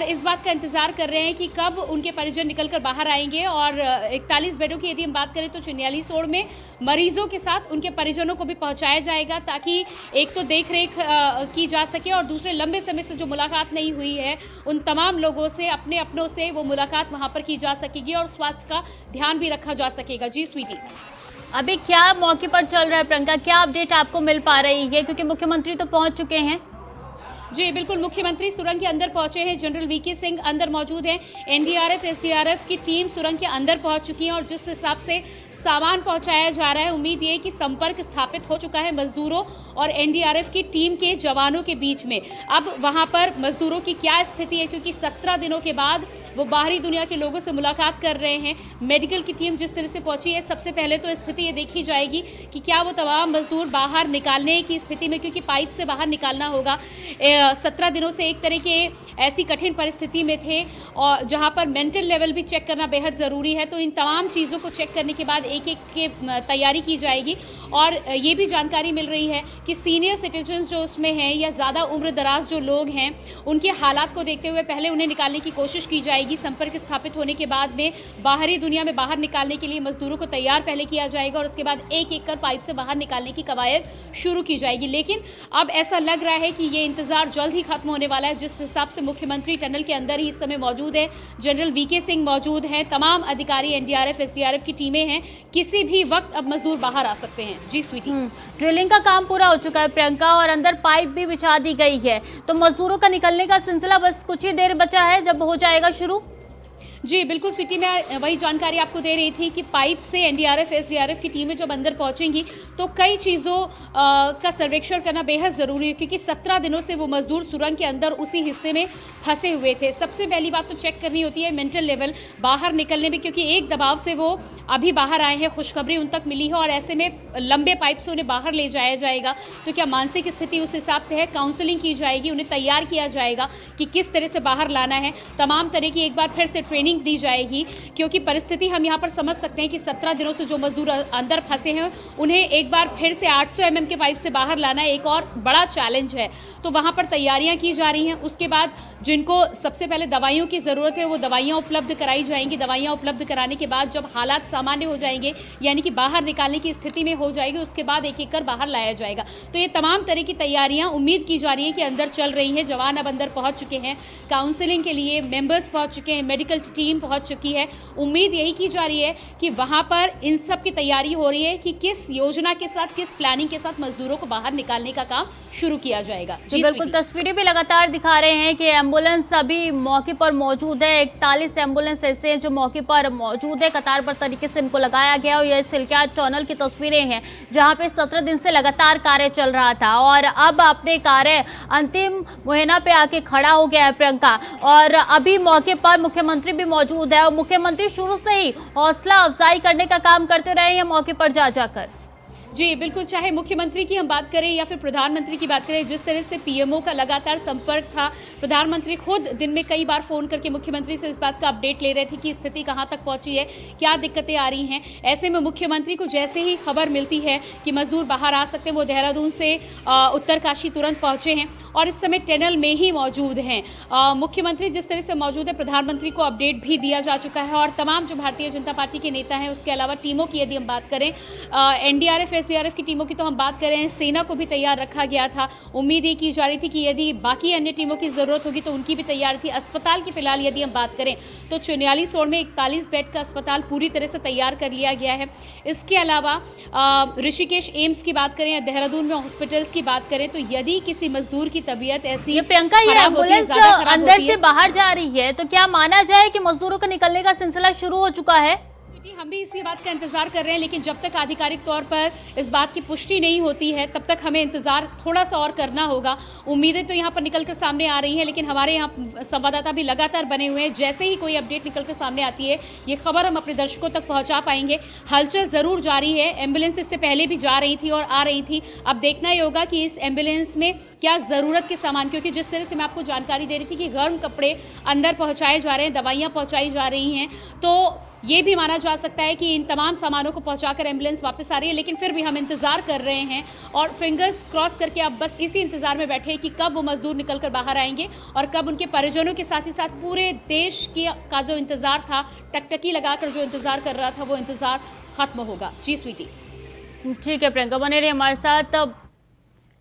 और इस बात का इंतजार कर रहे हैं कि कब उनके परिजन निकलकर बाहर आएंगे। और 41 बेडों की यदि हम बात करें तो चिन्यालीसोड़ में मरीजों के साथ उनके परिजनों को भी पहुंचाया जाएगा, ताकि एक तो देख रेख की जा सके और दूसरे लंबे समय से जो मुलाकात नहीं हुई है उन तमाम लोगों से, अपने अपनों से वो मुलाकात वहां पर की जा सकेगी और स्वास्थ्य का ध्यान भी रखा जा सकेगा। जी स्वीटी, अभी क्या मौके पर चल रहा है प्रियंका, क्या अपडेट आपको मिल पा रही है, क्योंकि मुख्यमंत्री तो पहुंच चुके हैं? जी बिल्कुल, मुख्यमंत्री सुरंग के अंदर पहुंचे हैं। जनरल वीके सिंह अंदर मौजूद हैं। एनडीआरएफ एसडीआरएफ की टीम सुरंग के अंदर पहुंच चुकी है और जिस हिसाब से सामान पहुंचाया जा रहा है, उम्मीद ये कि संपर्क स्थापित हो चुका है मजदूरों और एनडीआरएफ की टीम के जवानों के बीच में। अब वहां पर मजदूरों की क्या स्थिति है, क्योंकि 17 दिनों के बाद वो बाहरी दुनिया के लोगों से मुलाकात कर रहे हैं। मेडिकल की टीम जिस तरह से पहुंची है, सबसे पहले तो स्थिति ये देखी जाएगी कि क्या वो तमाम मजदूर बाहर निकालने की स्थिति में, क्योंकि पाइप से बाहर निकालना होगा। 17 दिनों से एक तरह के ऐसी कठिन परिस्थिति में थे और जहां पर मेंटल लेवल भी चेक करना बेहद ज़रूरी है। तो इन तमाम चीज़ों को चेक करने के बाद एक एक के तैयारी की जाएगी। और ये भी जानकारी मिल रही है कि सीनियर सिटीजन्स जो उसमें हैं या ज़्यादा उम्र दराज जो लोग हैं, उनके हालात को देखते हुए पहले उन्हें निकालने की कोशिश की जाएगी। संपर्क स्थापित होने के बाद में बाहरी दुनिया में बाहर निकालने के लिए मजदूरों को तैयार पहले किया जाएगा और उसके बाद एक एक कर पाइप से बाहर निकालने की कवायद शुरू की जाएगी। लेकिन अब ऐसा लग रहा है कि ये इंतजार जल्द ही खत्म होने वाला है। जिस हिसाब से मुख्यमंत्री टनल के अंदर ही इस समय मौजूद है, जनरल वीके सिंह मौजूद हैं, तमाम अधिकारी एनडीआरएफ एसडीआरएफ की टीमें हैं, किसी भी वक्त अब मजदूर बाहर आ सकते हैं। जी स्वीटी, ड्रिलिंग का काम पूरा हो चुका है प्रियंका और अंदर पाइप भी बिछा दी गई है, तो मजदूरों का निकलने का सिलसिला बस कुछ ही देर बचा है, जब हो जाएगा शुरू। जी बिल्कुल स्वीटी, मैं वही जानकारी आपको दे रही थी कि पाइप से एनडीआरएफ एसडीआरएफ की टीमें जब अंदर पहुंचेंगी तो कई चीज़ों का सर्वेक्षण करना बेहद ज़रूरी है, क्योंकि 17 दिनों से वो मजदूर सुरंग के अंदर उसी हिस्से में फंसे हुए थे। सबसे पहली बात तो चेक करनी होती है मेंटल लेवल बाहर निकलने में, क्योंकि एक दबाव से वो अभी बाहर आए हैं, खुशखबरी उन तक मिली है और ऐसे में लंबे पाइप से उन्हें बाहर ले जाया जाएगा। तो क्या मानसिक स्थिति उस हिसाब से है, काउंसलिंग की जाएगी, उन्हें तैयार किया जाएगा कि किस तरह से बाहर लाना है। तमाम तरह की एक बार फिर से ट्रेनिंग दी जाएगी, क्योंकि परिस्थिति हम यहाँ पर समझ सकते हैं कि 17 दिनों से जो मजदूर अंदर फंसे हैं उन्हें एक बार फिर से 800 mm के पाइप से बाहर लाना एक और बड़ा चैलेंज है। तो वहाँ पर तैयारियाँ की जा रही हैं। उसके बाद जिनको सबसे पहले दवाइयों की ज़रूरत है वो दवाइयाँ उपलब्ध कराई जाएंगी। दवाइयाँ उपलब्ध कराने के बाद जब हालात सामान्य हो जाएंगे, यानी कि बाहर निकालने की स्थिति में हो जाएगी, उसके बाद एक एक कर बाहर लाया जाएगा। तो ये तमाम तरह की तैयारियाँ उम्मीद की जा रही है कि अंदर चल रही है। जवान अब अंदर पहुँच चुके हैं, काउंसलिंग के लिए मेंबर्स पहुँच चुके हैं, मेडिकल टीम पहुँच चुकी है। उम्मीद यही की जा रही है कि वहाँ पर इन सब की तैयारी हो रही है कि किस योजना के साथ, किस प्लानिंग के साथ मजदूरों को बाहर निकालने का काम शुरू किया जाएगा। जी बिल्कुल, तस्वीरें भी लगातार दिखा रहे हैं कि एम्बुलेंस अभी मौके पर मौजूद है। 41 एम्बुलेंस ऐसे हैं जो मौके पर मौजूद है, कतारबद्ध तरीके से इनको लगाया गया। और ये सिलक्याट टनल की तस्वीरें हैं जहां पे 17 दिन से लगातार कार्य चल रहा था और अब अपने कार्य अंतिम मुहैना पे आके खड़ा हो गया है प्रियंका। और अभी मौके पर मुख्यमंत्री भी मौजूद है और मुख्यमंत्री शुरू से ही हौसला अफजाई करने का काम करते रहे हैं मौके पर जा जाकर। जी बिल्कुल, चाहे मुख्यमंत्री की हम बात करें या फिर प्रधानमंत्री की बात करें, जिस तरह से पीएमओ का लगातार संपर्क था, प्रधानमंत्री खुद दिन में कई बार फ़ोन करके मुख्यमंत्री से इस बात का अपडेट ले रहे थे कि स्थिति कहां तक पहुंची है, क्या दिक्कतें आ रही हैं। ऐसे में मुख्यमंत्री को जैसे ही खबर मिलती है कि मजदूर बाहर आ सकते हैं, वो देहरादून से उत्तरकाशी तुरंत पहुँचे हैं और इस समय टनल में ही मौजूद हैं। मुख्यमंत्री जिस तरह से मौजूद है, प्रधानमंत्री को अपडेट भी दिया जा चुका है और तमाम जो भारतीय जनता पार्टी के नेता हैं, उसके अलावा टीमों की यदि हम बात करें, एनडीआरएफ एसडीआरएफ की टीमों की तो हम बात करें, सेना को भी तैयार रखा गया था। उम्मीद ये की जा रही थी कि यदि बाकी अन्य टीमों की ज़रूरत होगी तो उनकी भी तैयार थी। अस्पताल की फिलहाल यदि हम बात करें तो चिन्यालीसोड़ में 41 बेड का अस्पताल पूरी तरह से तैयार कर लिया गया है। इसके अलावा ऋषिकेश एम्स की बात करें या देहरादून में हॉस्पिटल्स की बात करें, तो यदि किसी मजदूर की तबीयत ऐसी, ये प्रियंका, ये एम्बुलेंस अंदर से बाहर जा रही है, तो क्या माना जाए कि मजदूरों का निकलने का सिलसिला शुरू हो चुका है? हम भी इसी बात का इंतजार कर रहे हैं, लेकिन जब तक आधिकारिक तौर पर इस बात की पुष्टि नहीं होती है तब तक हमें इंतजार थोड़ा सा और करना होगा। उम्मीदें तो यहाँ पर निकलकर सामने आ रही हैं, लेकिन हमारे यहाँ संवाददाता भी लगातार बने हुए हैं। जैसे ही कोई अपडेट निकलकर सामने आती है, ये खबर हम अपने दर्शकों तक पहुँचा पाएंगे। हलचल ज़रूर जारी है, एम्बुलेंस इससे पहले भी जा रही थी और आ रही थी। अब देखना ही होगा कि इस एम्बुलेंस में क्या ज़रूरत के सामान, क्योंकि जिस तरह से मैं आपको जानकारी दे रही थी कि गर्म कपड़े अंदर पहुंचाए जा रहे हैं, दवाइयां पहुंचाई जा रही हैं, तो ये भी माना जा सकता है कि इन तमाम सामानों को पहुंचाकर एम्बुलेंस वापस आ रही है। लेकिन फिर भी हम इंतज़ार कर रहे हैं और फिंगर्स क्रॉस करके अब बस इसी इंतज़ार में बैठे हैं कि कब वो मजदूर निकल कर बाहर आएंगे और कब उनके परिजनों के साथ ही साथ पूरे देश का जो इंतज़ार था, टकटकी लगाकर जो इंतज़ार कर रहा था, वो इंतज़ार खत्म होगा। जी स्वीटी। ठीक है प्रियंका, बने रहिए हमारे साथ।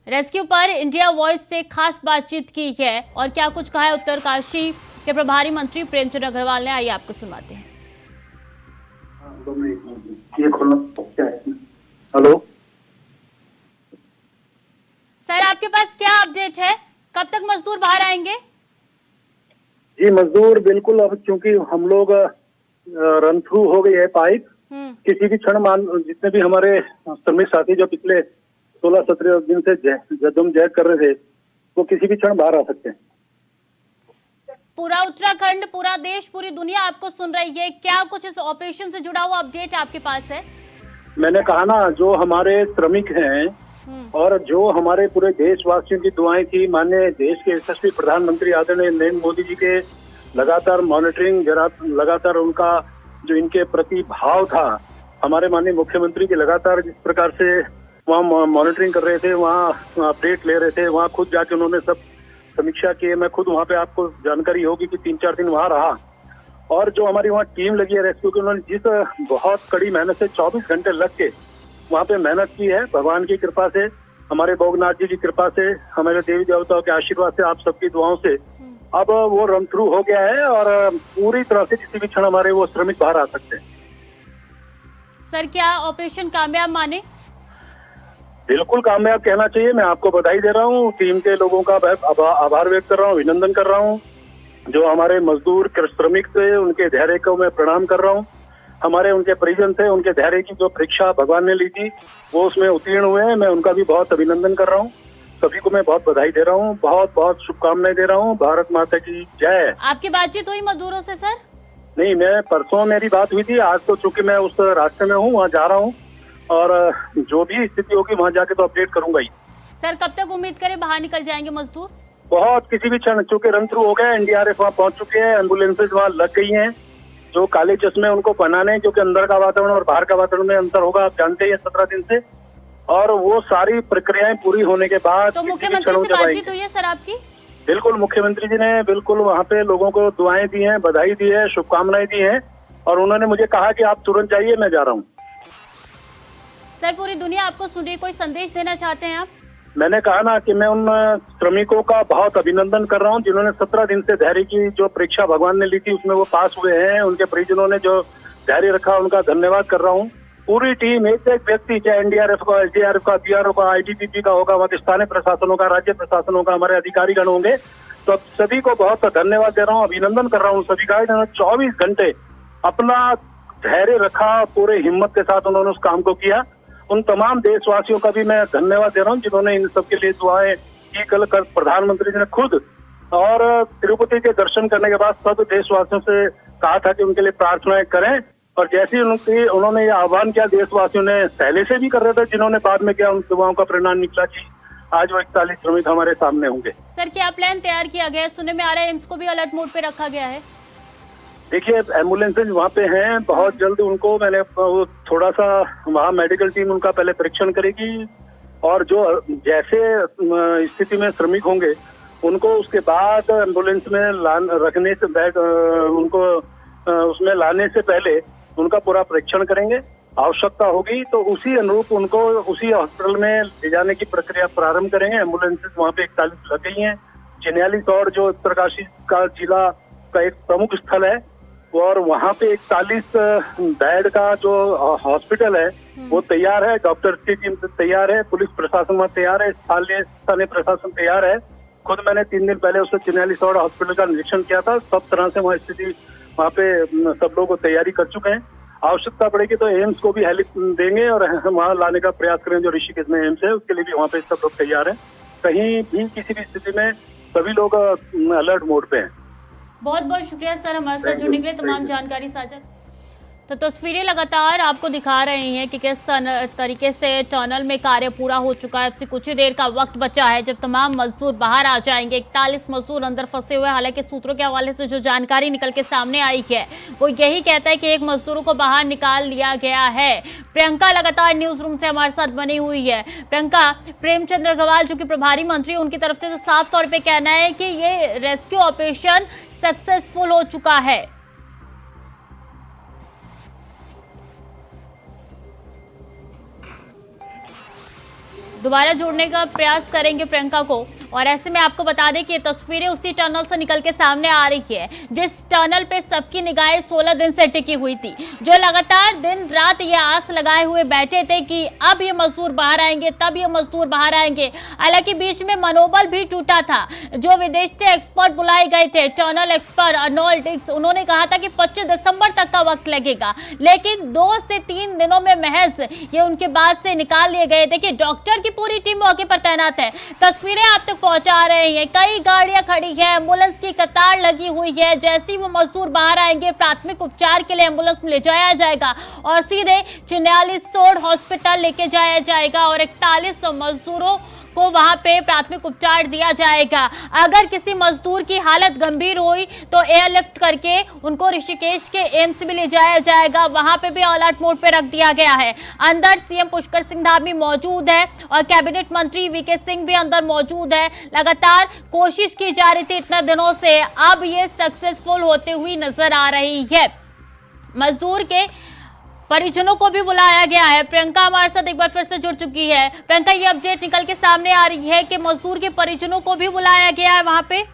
रेस्क्यू पर इंडिया वॉइस से खास बातचीत की है और क्या कुछ कहा है उत्तरकाशी के प्रभारी मंत्री प्रेमचंद अग्रवाल ने, आइए आपको सुनवाते हैं। हेलो सर, आपके पास क्या अपडेट है, कब तक मजदूर बाहर आएंगे? जी, मजदूर बिल्कुल, अब क्योंकि हम लोग रन थ्रू हो गई है पाइप, किसी भी क्षण जितने भी हमारे श्रमिक साथी जो पिछले 16-17 दिन से जद्दोजहद कर रहे थे, वो किसी भी क्षण बाहर आ सकते हैं। पूरा उत्तराखंड, पूरा देश, पूरी दुनिया आपको सुन रही है, क्या कुछ इस ऑपरेशन से जुड़ा हुआ अपडेट आपके पास है? मैंने कहा ना, जो हमारे श्रमिक हैं और जो हमारे पूरे देशवासियों की दुआएं थी, माननीय देश के यशस्वी प्रधानमंत्री आदरणीय नरेंद्र मोदी जी के लगातार मॉनिटरिंग, लगातार उनका जो इनके प्रति भाव था, हमारे माननीय मुख्यमंत्री के लगातार जिस प्रकार से वहाँ मॉनिटरिंग कर रहे थे, वहाँ अपडेट ले रहे थे, वहाँ खुद जाके उन्होंने सब समीक्षा की है। मैं खुद वहाँ पे, आपको जानकारी होगी कि 3-4 दिन वहाँ रहा और जो हमारी वहाँ टीम लगी है रेस्क्यू की, उन्होंने जिस बहुत कड़ी मेहनत से 24 घंटे लग के वहाँ पे मेहनत की है, भगवान की कृपा से, हमारे भोगनाथ जी की कृपा से, हमारे देवी देवताओं के आशीर्वाद से, आप सबकी दुआओं से अब वो रन थ्रू हो गया है और पूरी तरह से किसी भी क्षण हमारे वो श्रमिक बाहर आ सकते हैं। सर, क्या ऑपरेशन कामयाब माने? बिल्कुल कामयाब कहना चाहिए। मैं आपको बधाई दे रहा हूँ, टीम के लोगों का आभार व्यक्त कर रहा हूँ, अभिनंदन कर रहा हूँ। जो हमारे मजदूर श्रमिक थे, उनके धैर्य को मैं प्रणाम कर रहा हूँ। हमारे उनके परिजन थे, उनके धैर्य की जो परीक्षा भगवान ने ली थी, वो उसमें उत्तीर्ण हुए हैं। मैं उनका भी बहुत अभिनंदन कर रहा हूँ। सभी को मैं बहुत बधाई दे रहा हूँ, बहुत बहुत शुभकामनाएं दे रहा हूँ। भारत माता की जय। आपकी बातचीत हुई मजदूरों से सर? नहीं, मैं परसों मेरी बात हुई थी, आज तो चूंकि मैं उस रास्ते में हूँ, वहाँ जा रहा हूँ और जो भी स्थिति होगी वहाँ जाके तो अपडेट करूंगा ही। सर, कब तक उम्मीद करें बाहर निकल जाएंगे मजदूर? बहुत किसी भी क्षण, चूंकि रन थ्रू हो गया, एनडीआरएफ वहाँ पहुंच चुके हैं, एम्बुलेंसेज वहाँ लग गई हैं। जो काले चश्मे उनको पहनाने, क्योंकि अंदर का वातावरण और बाहर का वातावरण में अंतर होगा, आप जानते हैं 17 दिन से, और वो सारी प्रक्रियाएं पूरी होने के बाद तो मुख्यमंत्री से बातचीत हुई है सर आपकी? बिल्कुल, मुख्यमंत्री जी ने बिल्कुल वहाँ पे लोगों को दुआएं दी हैं, बधाई दी है, शुभकामनाएं दी हैं और उन्होंने मुझे कहा कि आप तुरंत जाइए, मैं जा रहा हूँ। सर, पूरी दुनिया आपको सुन रही, कोई संदेश देना चाहते हैं आप? मैंने कहा ना कि मैं उन श्रमिकों का बहुत अभिनंदन कर रहा हूं, जिन्होंने 17 दिन से धैर्य की जो परीक्षा भगवान ने ली थी, उसमें वो पास हुए हैं। उनके परिजनों ने जो धैर्य रखा, उनका धन्यवाद कर रहा हूं। पूरी टीम, एक व्यक्ति, चाहे एनडीआरएफ का, एसडीआरएफ का, बीआरओ का, आईटीबीपी का होगा, वहाँ स्थानीय प्रशासनों का, राज्य प्रशासनों का, हमारे अधिकारीगण होंगे, तो सभी को बहुत धन्यवाद दे रहा हूँ, अभिनंदन कर रहा हूँ सभी का। 24 घंटे अपना धैर्य रखा, पूरे हिम्मत के साथ उन्होंने उस काम को किया। उन तमाम देशवासियों का भी मैं धन्यवाद दे रहा हूँ, जिन्होंने इन सबके लिए दुआएं की। कल प्रधानमंत्री जी ने खुद और तिरुपति के दर्शन करने के बाद सब देशवासियों से कहा था कि उनके लिए प्रार्थनाएं करें, और जैसे ही उन्होंने ये आह्वान किया, देशवासियों ने पहले से भी कर रहे थे, जिन्होंने बाद में किया, उन दुआओं का परिणाम निकला कि आज वो 41 श्रमिक हमारे सामने होंगे। सर, क्या प्लान तैयार किया गया है? सुनने में आ रहा है एम्स को भी अलर्ट मोड पे रखा गया है। देखिए, एम्बुलेंसेज वहाँ पे हैं, बहुत जल्द उनको मैंने थोड़ा सा वहाँ मेडिकल टीम उनका पहले परीक्षण करेगी और जो जैसे स्थिति में श्रमिक होंगे उनको उसके बाद एम्बुलेंस में रखने से उनको उसमें लाने से पहले उनका पूरा परीक्षण करेंगे। आवश्यकता होगी तो उसी अनुरूप उनको उसी हॉस्पिटल में ले जाने की प्रक्रिया प्रारंभ करेंगे। एम्बुलेंसेज वहाँ पे 41 लग गई हैं। चिन्यालीसौड़ जो उत्तरकाशी का जिला का एक प्रमुख स्थल है, और वहाँ पे 41 बेड का जो हॉस्पिटल है वो तैयार है, डॉक्टर की टीम तैयार है, पुलिस प्रशासन वहाँ तैयार है, स्थानीय प्रशासन तैयार है। खुद मैंने 3 दिन पहले उससे चिन्यालीसौड़ हॉस्पिटल का निरीक्षण किया था। सब तरह से वहाँ स्थिति, वहाँ पे सब लोग तैयारी कर चुके हैं। आवश्यकता पड़ेगी तो एम्स को भी हेल्प देंगे और वहाँ लाने का प्रयास करें। जो ऋषिकेश में एम्स है उसके लिए भी वहाँ पे सब लोग तैयार हैं। कहीं भी किसी भी स्थिति में सभी लोग अलर्ट मोड पे हैं। बहुत बहुत शुक्रिया सर हमारे साथ जुड़ने के लिए, तमाम जानकारी साझा। तो तस्वीरें लगातार आपको दिखा रहे हैं कि किस तरीके से टनल में कार्य पूरा हो चुका है। अब से कुछ ही देर का वक्त बचा है जब तमाम मजदूर बाहर आ जाएंगे। 41 मजदूर अंदर फंसे हुए हैं। हालांकि सूत्रों के हवाले से जो जानकारी निकल के सामने आई है वो यही कहता है कि एक मजदूरों को बाहर निकाल लिया गया है। प्रियंका लगातार न्यूज रूम से हमारे साथ बनी हुई है। प्रियंका, प्रेमचंद अग्रवाल जो कि प्रभारी मंत्री, उनकी तरफ से तो साफ तौर पर कहना है कि ये रेस्क्यू ऑपरेशन सक्सेसफुल हो चुका है। दोबारा जोड़ने का प्रयास करेंगे प्रियंका को। और ऐसे में आपको बता दें कि ये तस्वीरें उसी टनल से निकल के सामने आ रही है जिस टनल पे सबकी निगाहें 16 दिन से टिकी हुई थी, जो लगातार दिन रात ये आस लगाए हुए बैठे थे कि अब ये मजदूर बाहर आएंगे, तब ये मजदूर बाहर आएंगे। हालांकि बीच में मनोबल भी टूटा था। जो विदेश से एक्सपर्ट बुलाए गए थे, टनल एक्सपर्ट अर्नोल्ड डिक्स, उन्होंने कहा था कि 25 दिसंबर तक का वक्त लगेगा, लेकिन 2 से 3 दिनों में महज ये उनके बाद से निकाल लिए गए। देखिए, डॉक्टर की पूरी टीम मौके पर तैनात है। तस्वीरें आप तक पहुंचा रहे हैं। कई गाड़ियां खड़ी है, एम्बुलेंस की कतार लगी हुई है। जैसे ही वो मजदूर बाहर आएंगे, प्राथमिक उपचार के लिए एम्बुलेंस में ले जाया जाएगा और सीधे चिन्यालीसोड़ हॉस्पिटल लेके जाया जाएगा और 41 मजदूरों को वहां पे प्राथमिक उपचार दिया जाएगा। अगर किसी मजदूर की हालत गंभीर हुई तो एयरलिफ्ट करके उनको ऋषिकेश के एम्स में ले जाया जाएगा। वहां पे भी अलर्ट मोड पे रख दिया गया है। अंदर सीएम पुष्कर सिंह धामी मौजूद है और कैबिनेट मंत्री वीके सिंह भी अंदर मौजूद है। लगातार कोशिश की जा रही थी इतने दिनों से, अब ये सक्सेसफुल होते हुई नजर आ रही है। मजदूर के परिजनों को भी बुलाया गया है। प्रियंका हमारे साथ एक बार फिर से जुड़ चुकी है। प्रियंका, ये अपडेट निकल के सामने आ रही है कि मजदूर के परिजनों को भी बुलाया गया है वहां पे।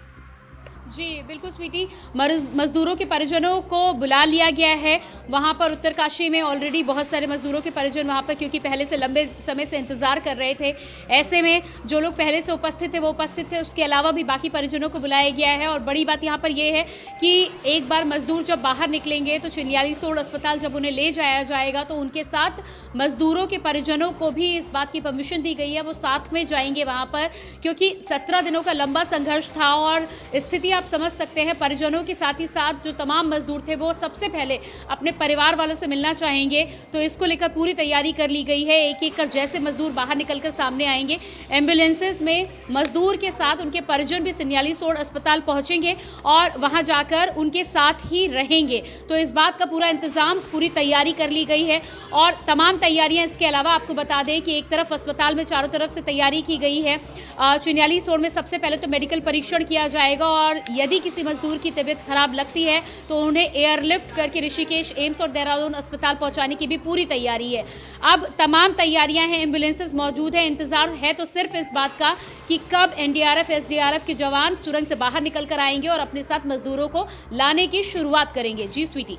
जी बिल्कुल स्वीटी, मजदूरों के परिजनों को बुला लिया गया है। वहाँ पर उत्तरकाशी में ऑलरेडी बहुत सारे मजदूरों के परिजन वहाँ पर, क्योंकि पहले से लंबे समय से इंतज़ार कर रहे थे, ऐसे में जो लोग पहले से उपस्थित थे वो उपस्थित थे। उसके अलावा भी बाकी परिजनों को बुलाया गया है। और बड़ी बात यहाँ पर यह है कि एक बार मजदूर जब बाहर निकलेंगे तो चिन्यालीसोड़ अस्पताल जब उन्हें ले जाया जाएगा तो उनके साथ मजदूरों के परिजनों को भी इस बात की परमिशन दी गई है, वो साथ में जाएंगे वहाँ पर, क्योंकि 17 दिनों का लंबा संघर्ष था और स्थिति आप समझ सकते हैं। परिजनों के साथ ही साथ जो तमाम मजदूर थे वो सबसे पहले अपने परिवार वालों से मिलना चाहेंगे, तो इसको लेकर पूरी तैयारी कर ली गई है। एक एक कर जैसे मजदूर बाहर निकलकर सामने आएंगे, एम्बुलेंसेज में मजदूर के साथ उनके परिजन भी चिन्यालीसोड़ अस्पताल पहुंचेंगे और वहां जाकर उनके साथ ही रहेंगे। तो इस बात का पूरा इंतजाम, पूरी तैयारी कर ली गई है और तमाम तैयारियां। इसके अलावा आपको बता दें कि एक तरफ अस्पताल में चारों तरफ से तैयारी की गई है। चिन्यालीसोड़ में सबसे पहले तो मेडिकल परीक्षण किया जाएगा और यदि किसी मजदूर की तबीयत खराब लगती है तो उन्हें एयरलिफ्ट करके ऋषिकेश एम्स और देहरादून अस्पताल पहुंचाने की भी पूरी तैयारी है। अब तमाम तैयारियां हैं, एम्बुलेंसेज मौजूद है। इंतजार है तो सिर्फ इस बात का कि कब एनडीआरएफ एसडीआरएफ के जवान सुरंग से बाहर निकल कर आएंगे और अपने साथ मजदूरों को लाने की शुरुआत करेंगे। जी स्वीटी।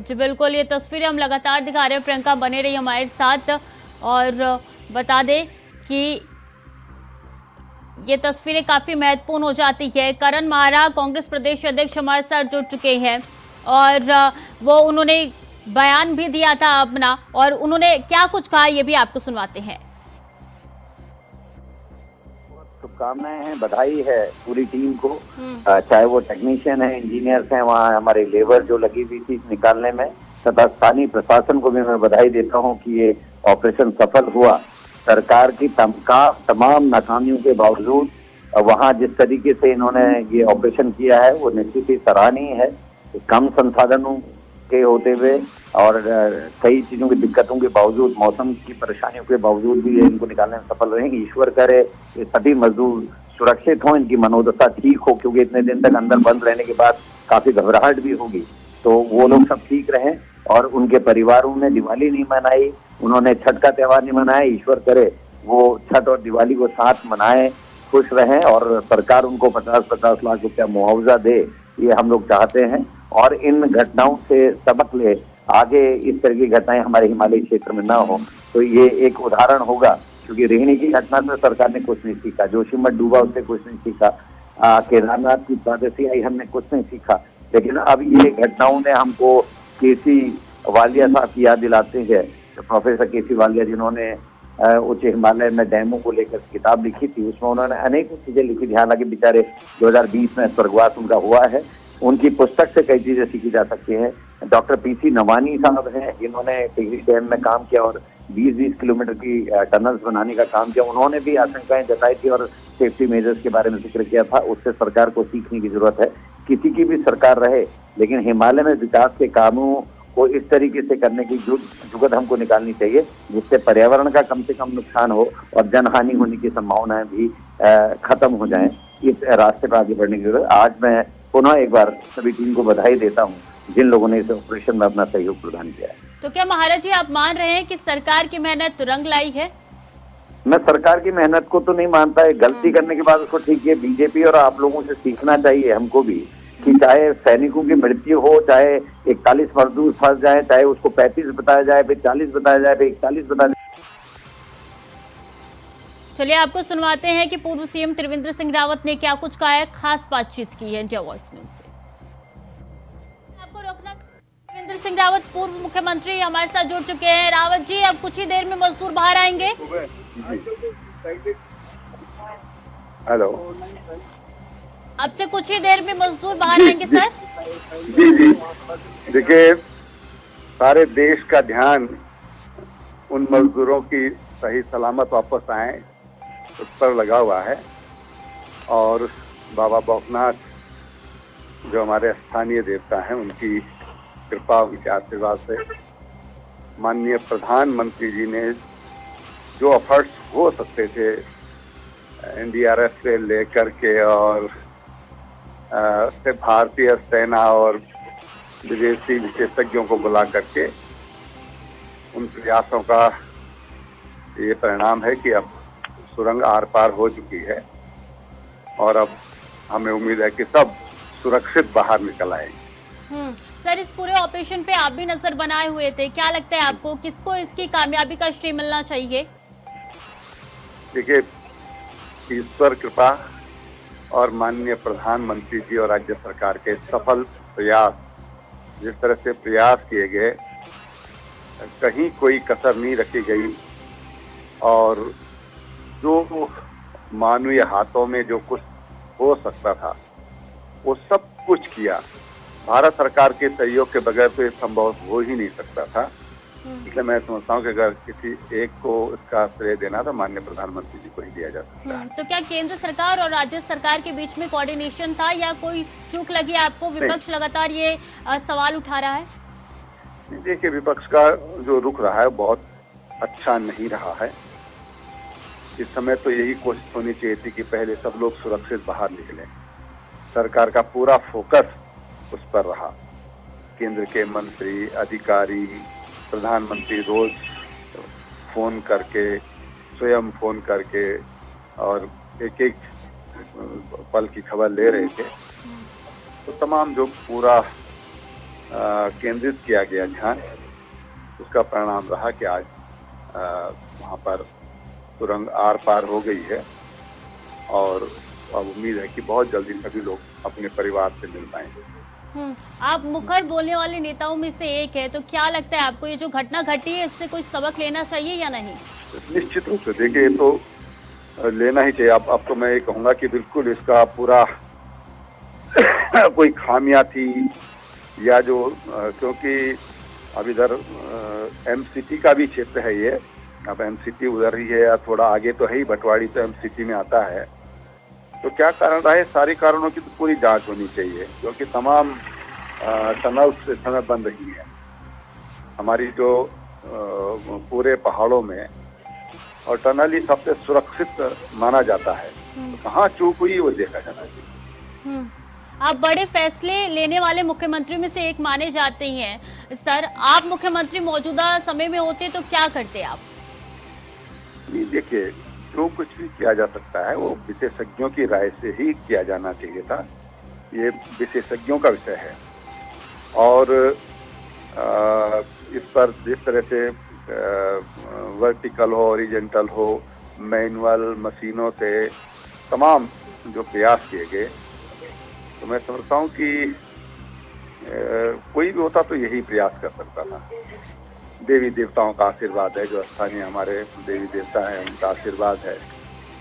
जी बिल्कुल, ये तस्वीरें हम लगातार दिखा रहे हैं। प्रियंका बने रही हमारे साथ और बता दें कि ये तस्वीरें काफ़ी महत्वपूर्ण हो जाती है। करण माहरा कांग्रेस प्रदेश अध्यक्ष हमारे साथ जुड़ चुके हैं और वो उन्होंने बयान भी दिया था अपना, और उन्होंने क्या कुछ कहा ये भी आपको सुनवाते हैं। शुभकामनाएं हैं, बधाई है पूरी टीम को, चाहे वो टेक्नीशियन है, इंजीनियर्स हैं, वहाँ हमारी लेबर जो लगी हुई थी निकालने में, तथा स्थानीय प्रशासन को भी मैं बधाई देता हूँ कि ये ऑपरेशन सफल हुआ। सरकार की तमाम नाकामियों के बावजूद वहाँ जिस तरीके से इन्होंने ये ऑपरेशन किया है वो निश्चित ही सराहनीय है। कम संसाधनों के होते हुए और कई चीजों की दिक्कतों के बावजूद, मौसम की परेशानियों के बावजूद भी ये इनको निकालने में सफल रहेंगे। ईश्वर करे ये सभी मजदूर सुरक्षित हों, इनकी मनोदशा ठीक हो, क्योंकि इतने दिन तक अंदर बंद रहने के बाद काफी घबराहट भी होगी, तो वो लोग सब ठीक रहें। और उनके परिवारों ने दिवाली नहीं मनाई, उन्होंने छठ का त्यौहार नहीं मनाया, ईश्वर करे वो छठ और दिवाली को साथ मनाएं, खुश रहें और सरकार उनको 50-50 लाख रुपया मुआवजा दे, ये हम लोग चाहते हैं। और इन घटनाओं से सबक ले, आगे इस तरह की घटनाएं हमारे हिमालय क्षेत्र में ना हो, तो ये एक उदाहरण होगा। क्योंकि रोहिणी की घटना से सरकार ने कुछ नहीं सीखा, जोशीमठ डूबा उससे कुछ नहीं सीखा, केदारनाथ की प्रादेशिक आई हमने कुछ नहीं सीखा, लेकिन अब ये घटनाओं ने हमको केसी वालिया साहब की याद दिलाते हैं। तो प्रोफेसर केसी वालिया जिन्होंने उच्च हिमालय में डैमों को लेकर किताब लिखी थी, उसमें उन्होंने अनेकों चीजें लिखी थी। हालांकि बेचारे 2020 में स्वर्गवास उनका हुआ है, उनकी पुस्तक से कई चीजें सीखी जा सकती हैं। डॉक्टर पीसी नवानी साहब हैं, जिन्होंने टिहरी डैम में काम किया और 20-20 किलोमीटर की टनल्स बनाने का काम किया। उन्होंने भी आशंकाएं जताई थी और सेफ्टी मेजर्स के बारे में जिक्र किया था। उससे सरकार को सीखने की जरूरत है। किसी की भी सरकार रहे, लेकिन हिमालय में विकास के कामों को इस तरीके से करने की जुगत हमको निकालनी चाहिए जिससे पर्यावरण का कम से कम नुकसान हो और जनहानि होने की संभावनाएं भी खत्म हो जाएं। इस रास्ते पर आगे बढ़ने की जरूरत। आज मैं पुनः एक बार सभी टीम को बधाई देता हूं जिन लोगों ने इस ऑपरेशन में अपना सहयोग प्रदान किया है। तो क्या महाराज जी आप मान रहे हैं कि सरकार की मेहनत रंग लाई है? मैं सरकार की मेहनत को तो नहीं मानता है। गलती करने के बाद उसको ठीक है, बीजेपी और आप लोगों से सीखना चाहिए हमको भी कि चाहे सैनिकों की मृत्यु हो, चाहे 41 मजदूर फंस जाए, चाहे उसको 35 बताया जाए, फिर 40 बताया जाए, फिर 41 बताया जाए। चलिए आपको सुनवाते हैं कि पूर्व सीएम त्रिवेंद्र सिंह रावत ने क्या कुछ कहा है। खास बातचीत की है इंडिया वॉइस न्यूज से। आपको रोकना। त्रिवेंद्र सिंह रावत पूर्व मुख्यमंत्री हमारे साथ जुड़ चुके हैं। रावत जी, अब कुछ ही देर में मजदूर बाहर आएंगे। हेलो, अब से कुछ ही देर में मजदूर बाहर आएंगे सर। जी जी, देखिए सारे देश का ध्यान उन मजदूरों की सही सलामत वापस आए उस पर लगा हुआ है और बाबा बौखनाथ जो हमारे स्थानीय देवता हैं उनकी कृपा, उनके आशीर्वाद से माननीय प्रधानमंत्री जी ने जो एफर्ट्स हो सकते थे एनडीआरएफ से लेकर के और से भारतीय सेना और विदेशी विशेषज्ञों को बुला करके उन प्रयासों का ये परिणाम है कि अब सुरंग आर पार हो चुकी है और अब हमें उम्मीद है कि सब सुरक्षित बाहर निकल आएंगे। सर, इस पूरे ऑपरेशन पे आप भी नजर बनाए हुए थे, क्या लगता है आपको किसको इसकी कामयाबी का श्रेय मिलना चाहिए? देखिए, ईश्वर कृपा और माननीय प्रधानमंत्री जी और राज्य सरकार के सफल प्रयास, जिस तरह से प्रयास किए गए, कहीं कोई कसर नहीं रखी गई और जो मानवीय हाथों में जो कुछ हो सकता था वो सब कुछ किया। भारत सरकार के सहयोग के बगैर तो ये संभव हो ही नहीं सकता था। इसलिए मैं समझता हूँ कि अगर किसी एक को इसका श्रेय देना तो माननीय प्रधानमंत्री जी को ही दिया जा सकता है। तो क्या केंद्र सरकार और राज्य सरकार के बीच में कोऑर्डिनेशन था या कोई चूक लगी आपको? विपक्ष लगातार ये सवाल उठा रहा है। देखिए, विपक्ष का जो रुख रहा है बहुत अच्छा नहीं रहा है। इस समय तो यही कोशिश होनी चाहिए थी कि पहले सब लोग सुरक्षित बाहर निकलें। सरकार का पूरा फोकस उस पर रहा। केंद्र के मंत्री, अधिकारी, प्रधानमंत्री रोज फोन करके, स्वयं फोन करके और एक एक पल की खबर ले रहे थे। तो तमाम जो पूरा केंद्रित किया गया ध्यान, उसका परिणाम रहा कि आज वहाँ पर सुरंग आर पार हो गई है और अब उम्मीद है कि बहुत जल्दी सभी लोग अपने परिवार से मिल पाएंगे। आप मुखर बोलने वाले नेताओं में से एक है, तो क्या लगता है आपको ये जो घटना घटी है इससे कोई सबक लेना चाहिए या नहीं? निश्चित रूप से देखिए, तो लेना ही चाहिए। अब तो मैं ये कहूँगा कि बिल्कुल इसका पूरा कोई खामियां थी या जो क्योंकि अब इधर एमसीटी का भी क्षेत्र है ये, अब एमसीटी उधर ही है या थोड़ा आगे तो है ही, भटवाड़ी तो एमसीटी में आता है। तो क्या कारण रहे, सारे कारणों की तो पूरी जांच होनी चाहिए क्योंकि तमाम टनल्स इस समय बन रही है हमारी जो पूरे पहाड़ों में, और टनल ही सबसे सुरक्षित माना जाता है। तो कहाँ चूक हुई वो देखा जाना चाहिए। आप बड़े फैसले लेने वाले मुख्यमंत्री में से एक माने जाते हैं। सर, आप मुख्यमंत्री मौजूदा समय में होते तो क्या करते आप? देखिए, जो कुछ भी किया जा सकता है वो विशेषज्ञों की राय से ही किया जाना चाहिए था। ये विशेषज्ञों का विषय है और इस पर जिस तरह से वर्टिकल हो, हॉरिजॉन्टल हो, मैनुअल मशीनों से तमाम जो प्रयास किए गए, तो मैं समझता हूँ कि कोई भी होता तो यही प्रयास कर सकता था। देवी देवताओं का आशीर्वाद है, जो स्थानीय हमारे देवी देवता हैं उनका आशीर्वाद है।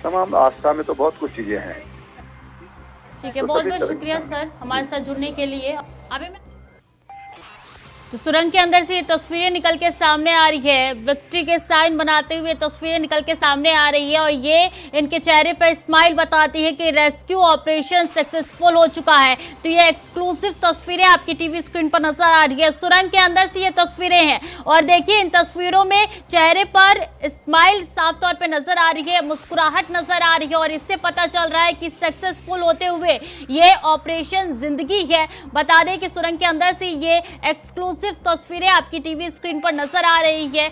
तमाम आस्था में तो बहुत कुछ चीजें हैं। ठीक है, बहुत बहुत शुक्रिया सर हमारे साथ जुड़ने के लिए। अभी मैं तो सुरंग के अंदर से ये तस्वीरें निकल के सामने आ रही है, विक्ट्री के साइन बनाते हुए तस्वीरें निकल के सामने आ रही है और ये इनके चेहरे पर स्माइल बताती है कि रेस्क्यू ऑपरेशन सक्सेसफुल हो चुका है। तो ये एक्सक्लूसिव तस्वीरें आपकी टीवी स्क्रीन पर नजर आ रही है। सुरंग के अंदर से ये तस्वीरें हैं और देखिए इन तस्वीरों में चेहरे पर स्माइल साफ तौर पर नजर आ रही है, मुस्कुराहट नजर आ रही है और इससे पता चल रहा है कि सक्सेसफुल होते हुए ये ऑपरेशन जिंदगी है। बता दें कि सुरंग के अंदर से ये एक्सक्लूसिव तस्वीरें आपकी टीवी स्क्रीन पर नजर आ रही है।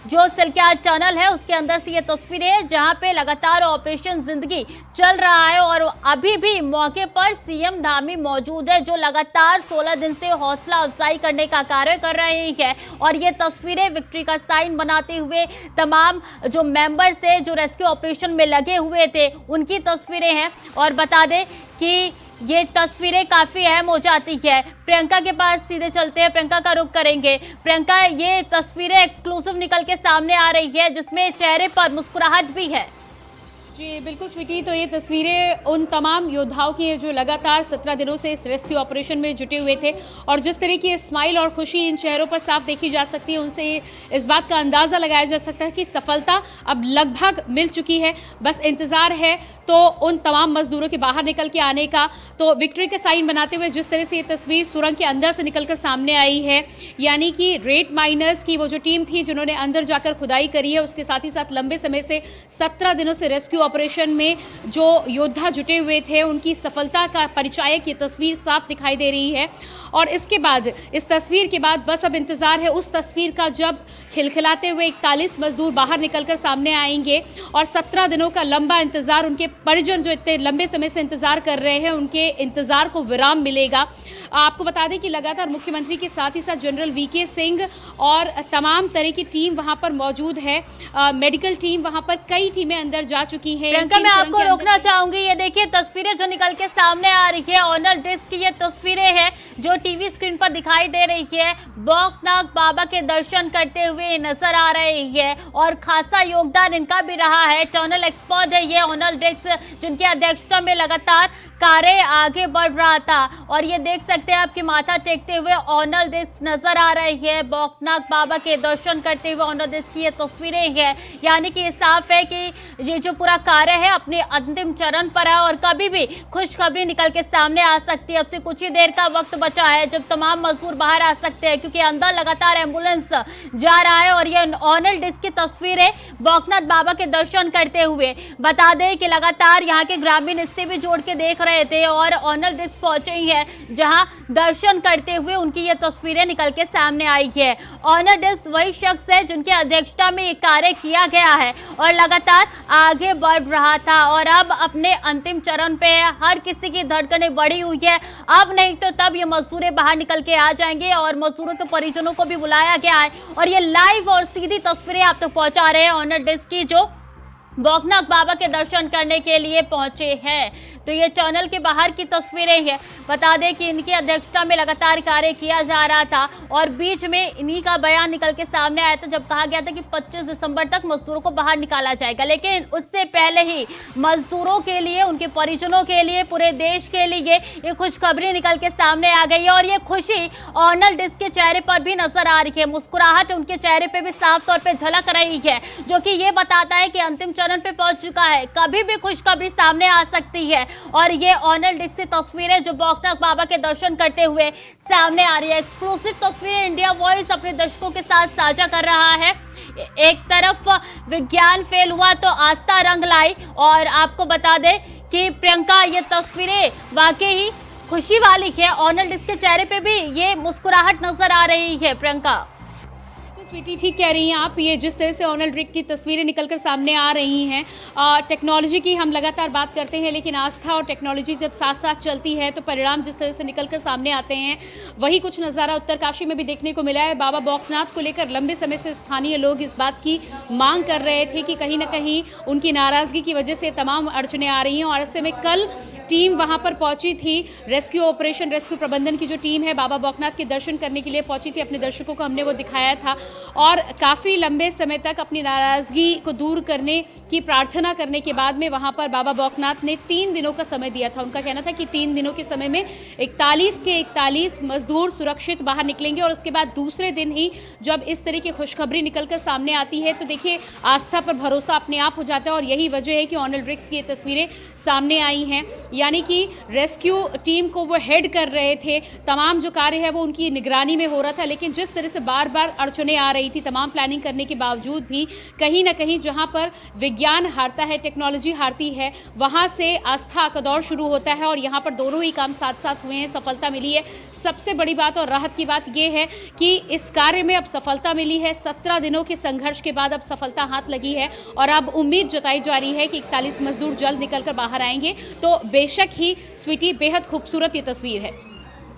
जो सिलक्याट टनल है उसके अंदर से ये तस्वीरें हैं जहां पे लगातार ऑपरेशन जिंदगी चल रहा है और अभी भी मौके पर सीएम धामी मौजूद है, जो लगातार 16 दिन से हौसला अफजाई करने का कार्य कर रहे हैं। और ये तस्वीरें विक्ट्री का साइन बनाते हुए तमाम जो मेंबर्स है जो रेस्क्यू ऑपरेशन में लगे हुए थे उनकी तस्वीरें हैं। और बता दें कि ये तस्वीरें काफी अहम हो जाती है। प्रियंका के पास सीधे चलते हैं, प्रियंका का रुख करेंगे। प्रियंका, ये तस्वीरें एक्सक्लूसिव निकल के सामने आ रही है जिसमें चेहरे पर मुस्कुराहट भी है। जी बिल्कुल स्वीटी, तो ये तस्वीरें उन तमाम योद्धाओं की हैं जो लगातार 17 दिनों से इस रेस्क्यू ऑपरेशन में जुटे हुए थे और जिस तरह की स्माइल और खुशी इन चेहरों पर साफ देखी जा सकती है, उनसे इस बात का अंदाज़ा लगाया जा सकता है कि सफलता अब लगभग मिल चुकी है। बस इंतज़ार है तो उन तमाम मजदूरों के बाहर निकल के आने का। तो विक्ट्री का साइन बनाते हुए जिस तरह से ये तस्वीर सुरंग के अंदर से निकल कर सामने आई है, यानी कि रेड माइनर्स की वो जो टीम थी जिन्होंने अंदर जाकर खुदाई करी है, उसके साथ ही साथ लंबे समय से 17 दिनों से रेस्क्यू ऑपरेशन में जो योद्धा जुटे हुए थे उनकी सफलता का परिचायक ये तस्वीर साफ दिखाई दे रही है। और इसके बाद, इस तस्वीर के बाद बस अब इंतजार है उस तस्वीर का जब खिलखिलाते हुए 41 मजदूर बाहर निकलकर सामने आएंगे और 17 दिनों का लंबा इंतजार, उनके परिजन जो इतने लंबे समय से इंतजार कर रहे हैं उनके इंतजार को विराम मिलेगा। आपको बता दें कि लगातार मुख्यमंत्री के साथ ही साथ जनरल वीके सिंह और तमाम तरह की टीम वहां पर मौजूद है। मेडिकल टीम वहां पर, कई टीमें अंदर जा चुकी हैं। प्रियंका, मैं आपको रोकना चाहूंगी। ये देखिए तस्वीरें जो निकल के सामने आ रही है, ऑनर डिस्क की ये तस्वीरें हैं जो टीवी स्क्रीन पर दिखाई दे रही है। बौखनाक बाबा के दर्शन करते हुए नजर आ रही है और खासा योगदान इनका भी रहा है। टनल एक्सपर्ट है ये ऑनर डिस्क, जिनकी अध्यक्षता में लगातार कार्य आगे बढ़ रहा था। और ये देख सकते हैं आपकी माथा टेकते हुए ऑनर डिस्क नजर आ रही है। बौखनाक बाबा के दर्शन करते हुए ऑनर डिस्क की ये तस्वीरें हैं, यानी कि ये साफ है कि ये जो पूरा कार्य है अपने अंतिम चरण पर है और कभी भी खुशखबरी निकल के सामने आ सकती है। अब से कुछ ही देर का वक्त बचा है जब तमाम मजदूर बाहर आ सकते हैं, क्योंकि अंदर लगातार एम्बुलेंस जा रहा है। और ये ऑनर डिस्क की तस्वीरें बौखनाथ बाबा के दर्शन करते हुए, बता दें कि लगातार यहाँ के ग्रामीण इससे भी जोड़ के देख रहे थे और ऑनर डिस्क पहुंचे ही है जहां दर्शन करते हुए उनकी ये तस्वीरें निकल के सामने आई है। ऑनर डिस्क वही शख्स है जिनकी अध्यक्षता में ये कार्य किया गया है और लगातार आगे बढ़ रहा था और अब अपने अंतिम चरण पे है। हर किसी की धड़कनें बढ़ी हुई है। अब नहीं तो तब ये मजदूर बाहर निकल के आ जाएंगे और मजदूरों के परिजनों को भी बुलाया गया है और ये लाइव और सीधी तस्वीरें आप तक पहुंचा रहे हैं ऑनर डिस्क की, जो बौखनाक बाबा के दर्शन करने के लिए पहुंचे हैं। तो ये टनल के बाहर की तस्वीरें हैं। बता दें कि इनकी अध्यक्षता में लगातार कार्य किया जा रहा था और बीच में इन्हीं का बयान निकल के सामने आया था जब कहा गया था कि 25 दिसंबर तक मजदूरों को बाहर निकाला जाएगा। लेकिन उससे पहले ही मजदूरों के लिए, उनके परिजनों के लिए, पूरे देश के लिए ये खुशखबरी निकल के सामने आ गई है और ये खुशी ऑनर डिस्क के चेहरे पर भी नजर आ रही है। मुस्कुराहट उनके चेहरे पर भी साफ तौर पर झलक रही है, जो कि ये बताता है कि अंतिम चरण पे पहुंच चुका है। कभी भी खुशखबरी सामने आ सकती है और ये ऑनर डिस्क की तस्वीरें जो बौखनाक बाबा के दर्शन करते हुए सामने आ रही है। एक्सक्लूसिव तस्वीरें इंडिया वॉइस अपने दर्शकों के साथ साझा कर रहा है। एक तरफ विज्ञान फेल हुआ तो आस्था रंग लाई और आपको बता दें कि प्रियंका, ये तस्वीरें वाकई ही खुशी वाली है। ऑनर डिस्क के चेहरे पे भी ये मुस्कुराहट नजर आ रही है। प्रियंका, स्वीटी ठीक कह रही हैं आप। ये जिस तरह से ऑनर डिस्क की तस्वीरें निकलकर सामने आ रही हैं, टेक्नोलॉजी की हम लगातार बात करते हैं, लेकिन आस्था और टेक्नोलॉजी जब साथ साथ चलती है तो परिणाम जिस तरह से निकलकर सामने आते हैं, वही कुछ नज़ारा उत्तरकाशी में भी देखने को मिला है। बाबा बौखनाथ को लेकर लंबे समय से स्थानीय लोग इस बात की मांग कर रहे थे कि कहीं ना कहीं उनकी नाराज़गी की वजह से तमाम अड़चने आ रही हैं और ऐसे में कल टीम वहां पर पहुंची थी। रेस्क्यू ऑपरेशन, रेस्क्यू प्रबंधन की जो टीम है बाबा बौखनाथ के दर्शन करने के लिए पहुंची थी। अपने दर्शकों को हमने वो दिखाया था और काफ़ी लंबे समय तक अपनी नाराज़गी को दूर करने की प्रार्थना करने के बाद में वहां पर बाबा बौखनाथ ने 3 दिनों का समय दिया था। उनका कहना था कि 3 दिनों के समय में 41 के 41 मजदूर सुरक्षित बाहर निकलेंगे और उसके बाद दूसरे दिन ही जब इस तरह की खुशखबरी निकलकर सामने आती है तो देखिए आस्था पर भरोसा अपने आप हो जाता है और यही वजह है कि ऑर्नेल रिक्स की ये तस्वीरें सामने आई हैं। यानी कि रेस्क्यू टीम को वो हेड कर रहे थे, तमाम जो कार्य है वो उनकी निगरानी में हो रहा था, लेकिन जिस तरह से बार बार अड़चनें आ रही थी तमाम प्लानिंग करने के बावजूद भी कहीं ना कहीं जहां पर विज्ञान हारता है, टेक्नोलॉजी हारती है, वहां से आस्था का दौर शुरू होता है और यहाँ पर दोनों ही काम साथ साथ हुए हैं, सफलता मिली है। सबसे बड़ी बात और राहत की बात यह है कि इस कार्य में अब सफलता मिली है। 17 दिनों के संघर्ष के बाद अब सफलता हाथ लगी है और अब उम्मीद जताई जा रही है कि 41 मजदूर जल्द निकलकर बाहर आएंगे। तो बेशक ही स्वीटी, बेहद खूबसूरत ये तस्वीर है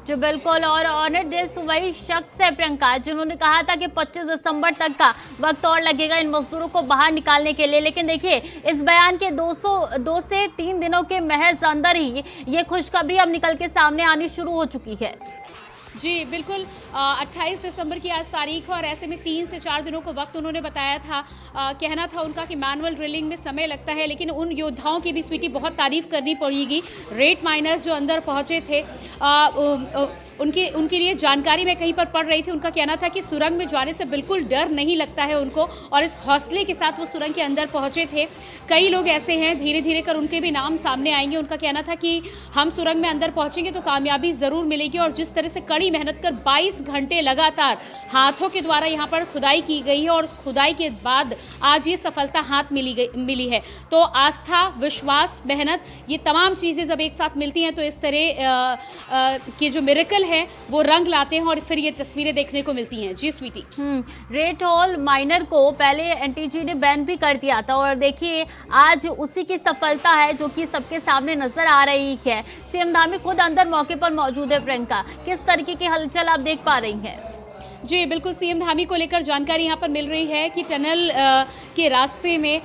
जो बिल्कुल। और ऑनर डेज वही शख्स है प्रियंका जिन्होंने कहा था कि 25 दिसंबर तक का वक्त और लगेगा इन मजदूरों को बाहर निकालने के लिए, लेकिन देखिए इस बयान के 2 से 3 दिनों के महज अंदर ही ये खुशखबरी अब निकल के सामने आनी शुरू हो चुकी है। जी बिल्कुल, 28 दिसंबर की आज तारीख है और ऐसे में 3 से 4 दिनों को वक्त उन्होंने बताया था। कहना था उनका कि मैनुअल ड्रिलिंग में समय लगता है, लेकिन उन योद्धाओं की भी स्वीटी बहुत तारीफ करनी पड़ेगी। रेट माइनर्स जो अंदर पहुंचे थे उनके लिए जानकारी मैं कहीं पर पढ़ रही थी, उनका कहना था कि सुरंग में जाने से बिल्कुल डर नहीं लगता है उनको और इस हौसले के साथ वो सुरंग के अंदर पहुंचे थे। कई लोग ऐसे हैं, धीरे धीरे कर उनके भी नाम सामने आएंगे। उनका कहना था कि हम सुरंग में अंदर पहुंचेंगे तो कामयाबी ज़रूर मिलेगी और जिस तरह से कड़ी मेहनत कर 22 घंटे लगातार हाथों के द्वारा यहाँ पर खुदाई की गई है और उस खुदाई के बाद आज ये सफलता हाथ मिली है। तो आस्था, विश्वास, मेहनत, ये तमाम चीज़ें जब एक साथ मिलती हैं तो इस तरह के जो मिरेकल है वो रंग लाते हैं और फिर ये तस्वीरें देखने को मिलती हैं। जी स्वीटी, रेट हॉल माइनर को पहले एनटीजी ने बैन भी कर दिया था और देखिए आज उसी की सफलता है जो कि सबके सामने नजर आ रही है। सीएम धामी खुद अंदर मौके पर मौजूद है। प्रियंका, किस तरीके की हलचल आप देख पा रही हैं? जी बिल्कुल, सीएम धामी को लेकर जानकारी यहाँ पर मिल रही है कि टनल के रास्ते में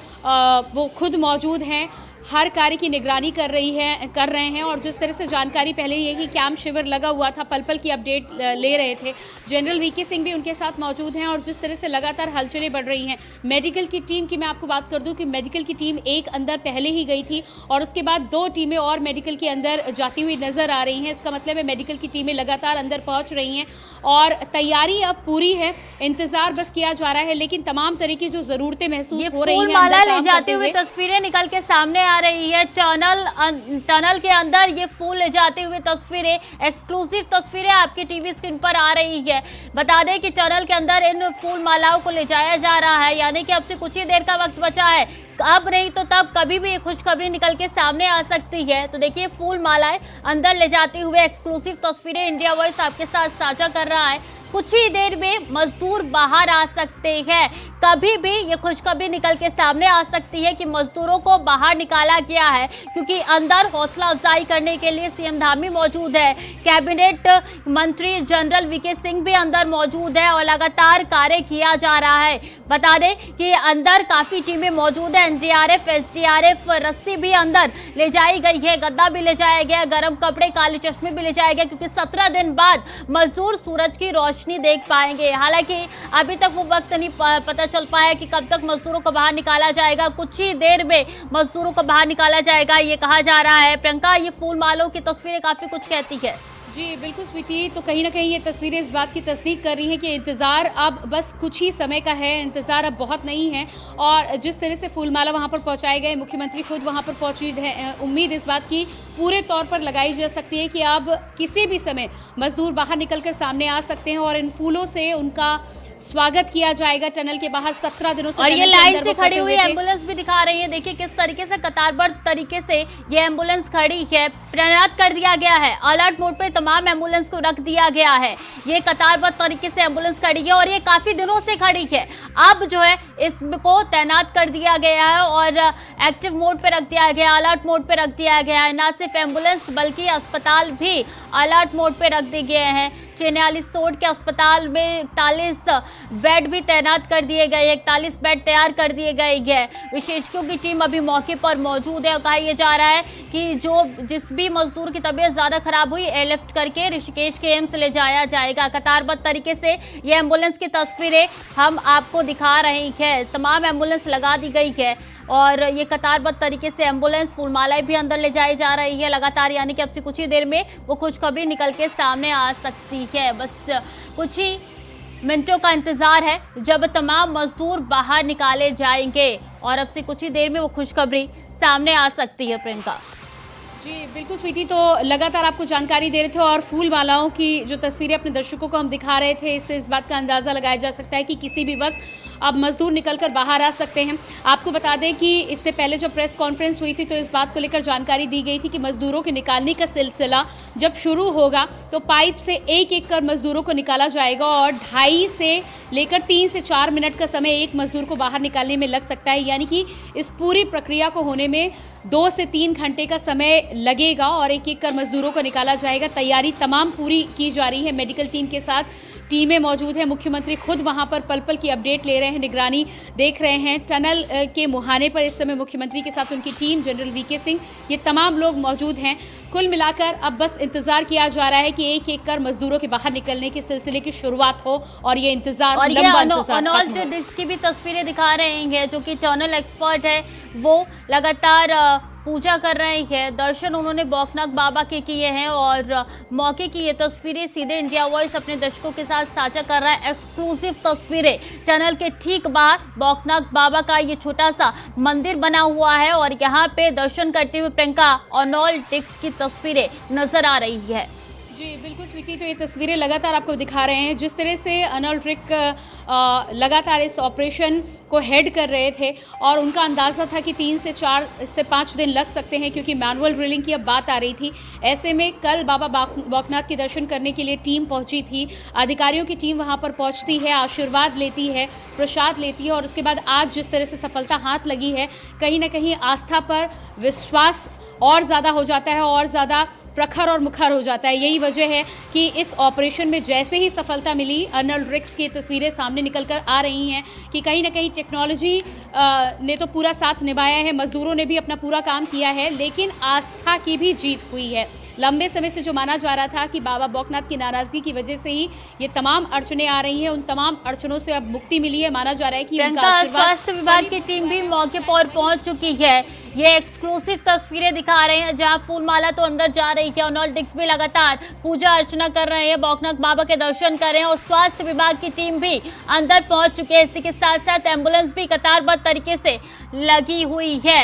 वो खुद मौजूद हैं, हर कार्य की निगरानी कर रहे हैं और जिस तरह से जानकारी पहले ये कि कैंप शिविर लगा हुआ था, पल पल की अपडेट ले रहे थे। जनरल वीके सिंह भी उनके साथ मौजूद हैं और जिस तरह से लगातार हलचलें बढ़ रही हैं। मेडिकल की टीम की मैं आपको बात कर दूं कि मेडिकल की टीम एक अंदर पहले ही गई थी और उसके बाद 2 टीमें और मेडिकल के अंदर जाती हुई नजर आ रही हैं। इसका मतलब है मेडिकल की टीमें लगातार अंदर पहुँच रही हैं और तैयारी अब पूरी है, इंतजार बस किया जा रहा है। लेकिन तमाम तरह की जो जरूरतें महसूस हो रही हैं, माला ले जाते हुए तस्वीरें निकल के सामने आ रही है। टनल के अंदर ये फूल ले जाते हुए तस्वीरें, एक्सक्लूसिव तस्वीरें आपकी टीवी स्क्रीन पर आ रही है। बता दें कि टनल के अंदर इन फूल मालाओं को ले जाया जा रहा है, यानी कि अब से कुछ ही देर का वक्त बचा है। अब नहीं तो तब कभी भी ये खुशखबरी निकल के सामने आ सकती है। तो देखिए फूल मालाएं अंदर ले जाते हुए एक्सक्लूसिव तस्वीरें इंडिया वॉइस आपके साथ साझा कर रहा है। कुछ ही देर में मजदूर बाहर आ सकते हैं, कभी भी ये खुशखबरी निकल के सामने आ सकती है कि मजदूरों को बाहर निकाला गया है, क्योंकि अंदर हौसला अफजाई करने के लिए सीएम धामी मौजूद है। कैबिनेट मंत्री जनरल वीके सिंह भी अंदर मौजूद है और लगातार कार्य किया जा रहा है। बता दें कि अंदर काफी टीमें मौजूद है, एनडीआरएफ, एसडीआरएफ, रस्सी भी अंदर ले जाई गई है, गद्दा भी ले जाया गया, गर्म कपड़े, काले चश्मे भी ले जाए गए, क्योंकि 17 दिन बाद मजदूर सूरज की रोशनी देख पाएंगे। हालांकि अभी तक वो वक्त नहीं पता चल पाया कि कब तक मजदूरों को बाहर निकाला जाएगा। कुछ ही देर में मजदूरों को बाहर निकाला जाएगा ये कहा जा रहा है। प्रियंका, ये फूल मालों की तस्वीरें काफी कुछ कहती है। जी बिल्कुल स्वीटी, तो कहीं ना कहीं ये तस्वीरें इस बात की तस्दीक कर रही हैं कि इंतज़ार अब बस कुछ ही समय का है, इंतज़ार अब बहुत नहीं है। और जिस तरह से फूलमाला वहाँ पर पहुँचाए गए, मुख्यमंत्री खुद वहाँ पर मौजूद है, उम्मीद इस बात की पूरे तौर पर लगाई जा सकती है कि अब किसी भी समय मजदूर बाहर निकलकर सामने आ सकते हैं और इन फूलों से उनका स्वागत किया जाएगा टनल के बाहर 17 दिनों से। और ये लाइन से खड़ी हुई एम्बुलेंस भी दिखा रही है। देखिए किस तरीके से कतारबद्ध तरीके से ये एम्बुलेंस खड़ी है, तैनात कर दिया गया है, अलर्ट मोड पे तमाम एम्बुलेंस को रख दिया गया है। ये कतारबद्ध तरीके से एम्बुलेंस खड़ी है और ये काफी दिनों से खड़ी है। अब जो है इसको तैनात कर दिया गया है और एक्टिव मोड पे रख दिया गया, अलर्ट मोड पे रख दिया गया है। न सिर्फ एम्बुलेंस बल्कि अस्पताल भी अलर्ट मोड पे रख दिए गए हैं। चेन्यालीसोड के अस्पताल में 41 बेड भी तैनात कर दिए गए, 41 बेड तैयार कर दिए गए हैं। विशेषज्ञों की टीम अभी मौके पर मौजूद है और कहा यह जा रहा है कि जिस भी मजदूर की तबीयत ज़्यादा खराब हुई एयरलिफ्ट करके ऋषिकेश के एम्स ले जाया जाएगा। कतारबद्ध तरीके से ये एम्बुलेंस की तस्वीरें हम आपको दिखा रहे हैं। तमाम एम्बुलेंस लगा दी गई है और ये कतारबद्ध तरीके से एम्बुलेंस फूलमालाएं भी अंदर ले जाई जा रही है लगातार, यानी कि अब से कुछ ही देर में वो खुशखबरी निकल के सामने आ सकती है। बस कुछ ही मिनटों का इंतजार है जब तमाम मजदूर बाहर निकाले जाएंगे और अब से कुछ ही देर में वो खुशखबरी सामने आ सकती है। प्रियंका जी बिल्कुल स्वीटी, तो लगातार आपको जानकारी दे रहे थे और फूल मालाओं की जो तस्वीरें अपने दर्शकों को हम दिखा रहे थे, इससे इस बात का अंदाज़ा लगाया जा सकता है कि किसी भी वक्त अब मजदूर निकलकर बाहर आ सकते हैं। आपको बता दें कि इससे पहले जब प्रेस कॉन्फ्रेंस हुई थी तो इस बात को लेकर जानकारी दी गई थी कि मजदूरों के निकालने का सिलसिला जब शुरू होगा तो पाइप से एक एक कर मजदूरों को निकाला जाएगा और 2.5 से लेकर 3 से 4 मिनट का समय एक मजदूर को बाहर निकालने में लग सकता है, यानी कि इस पूरी प्रक्रिया को होने में 2 से 3 घंटे का समय लगेगा और एक एक कर मजदूरों को निकाला जाएगा। तैयारी तमाम पूरी की जा रही है, मेडिकल टीम के साथ टीमें मौजूद हैं। मुख्यमंत्री खुद वहां पर पल पल की अपडेट ले रहे हैं, निगरानी देख रहे हैं। टनल के मुहाने पर इस समय मुख्यमंत्री के साथ उनकी टीम, जनरल वीके सिंह, ये तमाम लोग मौजूद हैं। कुल मिलाकर अब बस इंतजार किया जा रहा है कि एक एक कर मजदूरों के बाहर निकलने के सिलसिले की शुरुआत हो और ये इंतजार और लंबा अर्नोल्ड डिक्स की भी तस्वीरें दिखा रहे हैं, जो कि टनल एक्सपर्ट है, वो लगातार पूजा कर रहे हैं। दर्शन उन्होंने बौखनाक बाबा के किए हैं और मौके की ये तस्वीरें सीधे इंडिया वॉइस अपने दर्शकों के साथ साझा कर रहा है। एक्सक्लूसिव तस्वीरें टनल के ठीक बाहर बौखनाक बाबा का ये छोटा सा मंदिर बना हुआ है और यहाँ पे दर्शन करते हुए प्रियंका अर्नोल्ड डिक्स की तस्वीरें नजर आ रही है। जी बिल्कुल स्वीटी, तो ये तस्वीरें लगातार आपको दिखा रहे हैं जिस तरह से अर्नोल्ड डिक्स लगातार इस ऑपरेशन को हेड कर रहे थे और उनका अंदाज़ा था कि 3 से 4 से 5 दिन लग सकते हैं क्योंकि मैनुअल ड्रिलिंग की अब बात आ रही थी। ऐसे में कल बाबा बौखनाथ के दर्शन करने के लिए टीम पहुंची थी, अधिकारियों की टीम वहां पर पहुंचती है, आशीर्वाद लेती है, प्रसाद लेती है और उसके बाद आज जिस तरह से सफलता हाथ लगी है, कहीं ना कहीं आस्था पर विश्वास और ज़्यादा हो जाता है और ज़्यादा प्रखर और मुखर हो जाता है। यही वजह है कि इस ऑपरेशन में जैसे ही सफलता मिली, अर्नोल्ड डिक्स की तस्वीरें सामने निकल कर आ रही हैं कि कहीं ना कहीं टेक्नोलॉजी ने तो पूरा साथ निभाया है, मजदूरों ने भी अपना पूरा काम किया है, लेकिन आस्था की भी जीत हुई है। लंबे समय से जो माना जा रहा था कि बाबा बौखनाथ की नाराजगी की वजह से ही ये तमाम अड़चने आ रही हैं, उन तमाम अड़चनों से अब मुक्ति मिली है। माना जा रहा है कि स्वास्थ्य विभाग की टीम भी मौके पर पहुंच चुकी है। ये एक्सक्लूसिव तस्वीरें दिखा रहे हैं जहां फूलमाला तो अंदर जा रही है, अर्नोल्ड डिक्स भी लगातार पूजा अर्चना कर रहे हैं, बौखनाथ बाबा के दर्शन कर रहे हैं और स्वास्थ्य विभाग की टीम भी अंदर पहुंच चुकी है। इसी के साथ साथ एम्बुलेंस भी कतारबद्ध तरीके से लगी हुई है।